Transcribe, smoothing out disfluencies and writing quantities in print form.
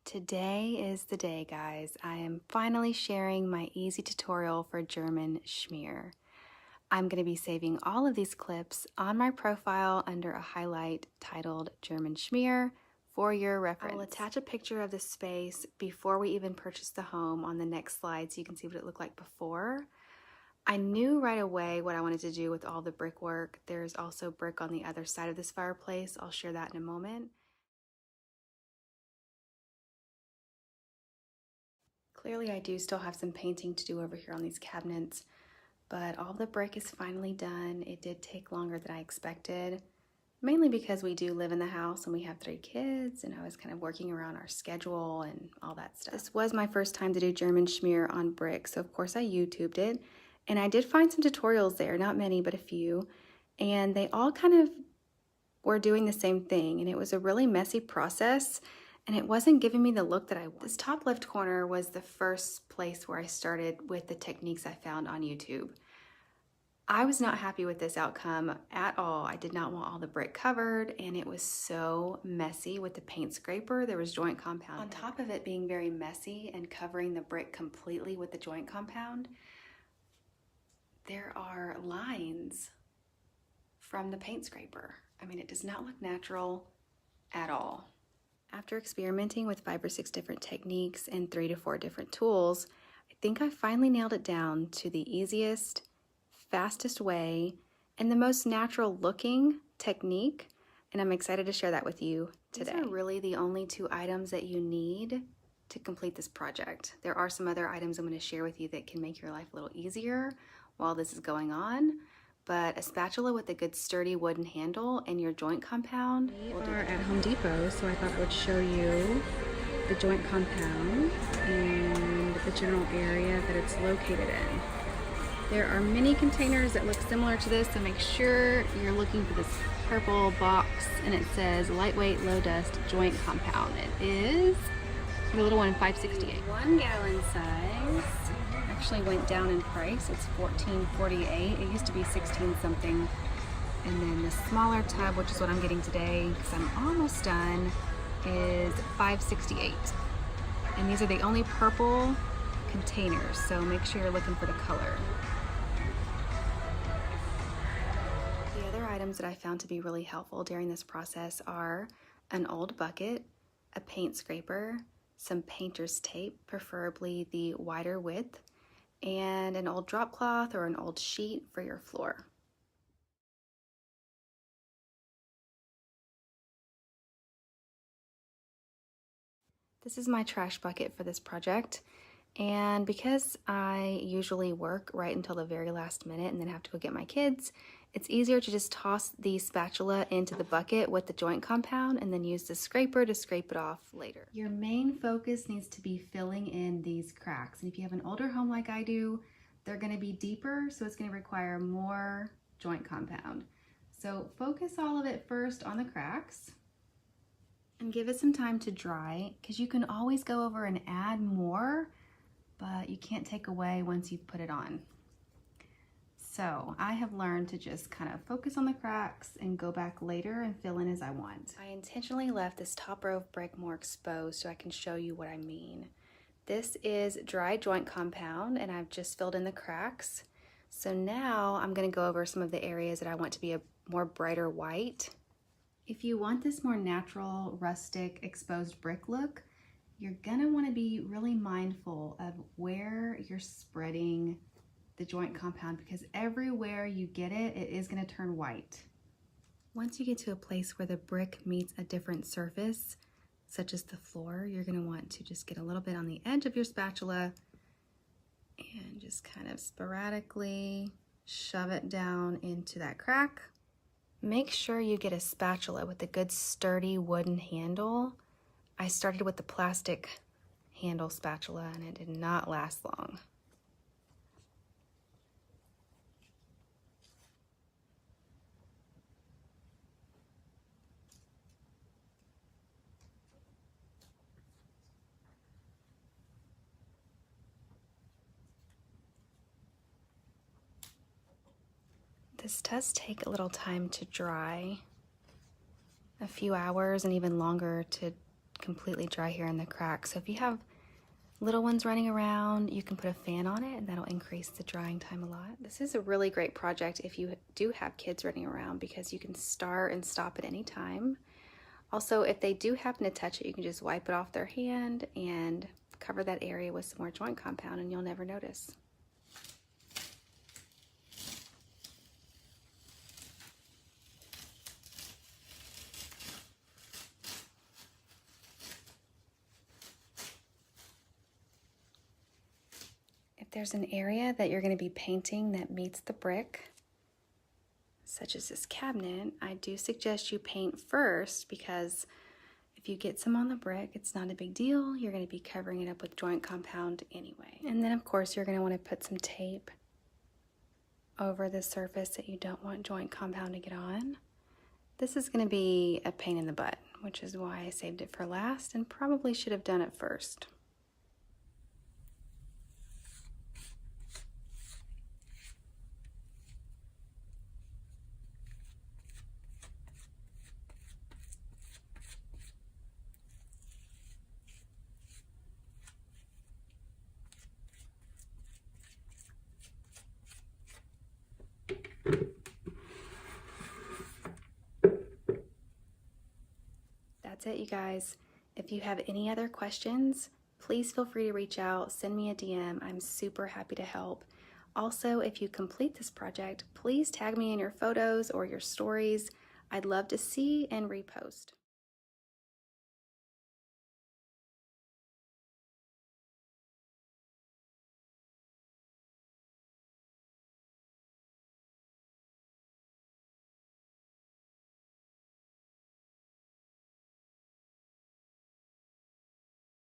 Today is the day, guys. I am finally sharing my easy tutorial for German Schmear. I'm going to be saving all of these clips on my profile under a highlight titled German Schmear for your reference. I'll attach a picture of the space before we even purchase the home on the next slide so you can see what it looked like before. I knew right away what I wanted to do with all the brickwork. There's also brick on the other side of this fireplace. I'll share that in a moment. Clearly I do still have some painting to do over here on these cabinets, but all the brick is finally done. It did take longer than I expected, mainly because we do live in the house and we have 3 kids, and I was kind of working around our schedule and all that stuff. This was my first time to do German Schmear on brick, so of course I YouTubed it, and I did find some tutorials there, not many, but a few, and they all kind of were doing the same thing, and it was a really messy process. And it wasn't giving me the look that I wanted. This top left corner was the first place where I started with the techniques I found on YouTube. I was not happy with this outcome at all. I did not want all the brick covered, and it was so messy with the paint scraper. There was joint compound. On top of it being very messy and covering the brick completely with the joint compound, there are lines from the paint scraper. I mean, it does not look natural at all. After experimenting with 5 or 6 different techniques and 3 to 4 different tools, I think I finally nailed it down to the easiest, fastest way, and the most natural looking technique, and I'm excited to share that with you today. These are really the only 2 items that you need to complete this project. There are some other items I'm going to share with you that can make your life a little easier while this is going on. But a spatula with a good sturdy wooden handle and your joint compound. We are at Home Depot, so I thought I would show you the joint compound and the general area that it's located in. There are many containers that look similar to this, so make sure you're looking for this purple box, and it says lightweight, low dust joint compound. It is the little one, $5.68. 1 gallon size. Actually went down in price. It's $14.48. It used to be 16 something. And then the smaller tub, which is what I'm getting today because I'm almost done, is $5.68. And these are the only purple containers, so make sure you're looking for the color. The other items that I found to be really helpful during this process are an old bucket, a paint scraper, some painter's tape, preferably the wider width, and an old drop cloth or an old sheet for your floor. This is my trash bucket for this project, and because I usually work right until the very last minute and then have to go get my kids, it's easier to just toss the spatula into the bucket with the joint compound and then use the scraper to scrape it off later. Your main focus needs to be filling in these cracks. And if you have an older home like I do, they're going to be deeper, so it's going to require more joint compound. So focus all of it first on the cracks and give it some time to dry, because you can always go over and add more, but you can't take away once you've put it on. So I have learned to just kind of focus on the cracks and go back later and fill in as I want. I intentionally left this top row of brick more exposed so I can show you what I mean. This is dry joint compound, and I've just filled in the cracks. So now I'm going to go over some of the areas that I want to be a more brighter white. If you want this more natural, rustic, exposed brick look, you're going to want to be really mindful of where you're spreading the joint compound, because everywhere you get it, it is going to turn white. Once you get to a place where the brick meets a different surface, such as the floor, you're going to want to just get a little bit on the edge of your spatula and just kind of sporadically shove it down into that crack. Make sure you get a spatula with a good sturdy wooden handle. I started with the plastic handle spatula and it did not last long. This does take a little time to dry, a few hours and even longer to completely dry here in the crack. So if you have little ones running around, you can put a fan on it and that'll increase the drying time a lot. This is a really great project if you do have kids running around because you can start and stop at any time. Also, if they do happen to touch it, you can just wipe it off their hand and cover that area with some more joint compound and you'll never notice. If there's an area that you're going to be painting that meets the brick, such as this cabinet, I do suggest you paint first because if you get some on the brick, it's not a big deal. You're going to be covering it up with joint compound anyway. And then of course you're going to want to put some tape over the surface that you don't want joint compound to get on. This is going to be a pain in the butt, which is why I saved it for last and probably should have done it first. That's it, you guys. If you have any other questions, please feel free to reach out, send me a DM. I'm super happy to help. Also, if you complete this project, please tag me in your photos or your stories. I'd love to see and repost.